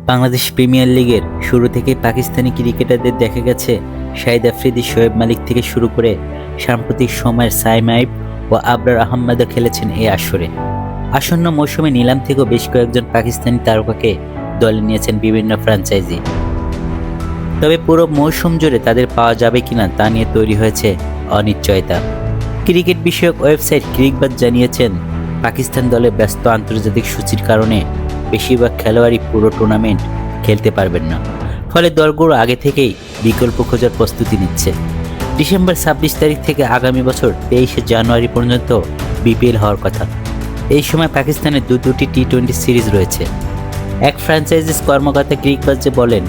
Bangladesh premier লিগের শুরু থেকেই পাকিস্তানি ক্রিকেটারদের দেখা গেছে শাহিদ আফ্রিদি, শোয়েব মালিক থেকে শুরু করে সাম্প্রতিক সময়ের সাইম আইব ও আবরার আহমেদও খেলেছেন এই আসরে। আসন্ন মৌসুমে নিলাম থেকেও বেশ কয়েকজন পাকিস্তানি তারকাকে দলে নিয়েছেন বিভিন্ন ফ্র্যাঞ্চাইজি। তবে পুরো মৌসুম জুড়ে তাদের পাওয়া যাবে কিনা তা নিয়ে তৈরি হয়েছে অনিশ্চয়তা। ক্রিকেট বিষয়ক ওয়েবসাইট ক্রিকবাজ জানিয়েছেন, পাকিস্তান দলের ব্যস্ত আন্তর্জাতিক সূচির কারণে বেশিরভাগ খেলোয়াড়ই পুরো টুর্নামেন্ট খেলতে পারবেন না। ফলে দলগুলো আগে থেকেই বিকল্প খোঁজার প্রস্তুতি নিচ্ছে। ডিসেম্বর 26 তারিখ থেকে আগামী বছর 23শে জানুয়ারি পর্যন্ত বিপিএল হওয়ার কথা। এই সময় পাকিস্তানের দুটি টি-20 সিরিজ রয়েছে। এক ফ্র্যাঞ্চাইজিস কর্মকর্তা ক্রিকবাজে বলেন,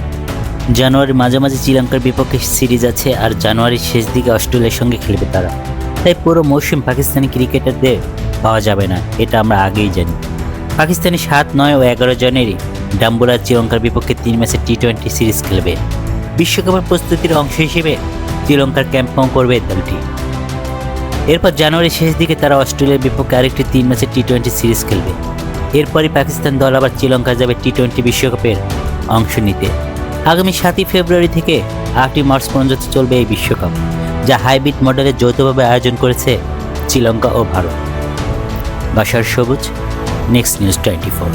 জানুয়ারির মাঝামাঝি শ্রীলঙ্কার বিপক্ষে সিরিজ আছে আর জানুয়ারির শেষ দিকে অস্ট্রেলিয়ার সঙ্গে খেলবে তারা। তাই পুরো মৌসুম পাকিস্তানি ক্রিকেটারদের পাওয়া যাবে না, এটা আমরা আগেই জানি। পাকিস্তানি 7, 9 ও 11 জানুয়ারি ডাম্বুরা শ্রীলঙ্কার বিপক্ষে 3 ম্যাচের টি-20 সিরিজ খেলবে। বিশ্বকাপের প্রস্তুতির অংশ হিসেবে শ্রীলঙ্কার ক্যাম্পও করবে দলটি। এরপর জানুয়ারির শেষ দিকে তারা অস্ট্রেলিয়ার বিপক্ষে আরেকটি 3 ম্যাচের টি-20 সিরিজ খেলবে। এরপরই পাকিস্তান দল আবার শ্রীলঙ্কা যাবে টি-20 বিশ্বকাপের অংশ নিতে। আগামী 7ই ফেব্রুয়ারি থেকে 8ই মার্চ পর্যন্ত চলবে এই বিশ্বকাপ, যা হাইব্রিড মডেলে যৌথভাবে আয়োজন করেছে শ্রীলঙ্কা ও ভারত। বাশার সবুজ, নেক্সট নিউজ 24।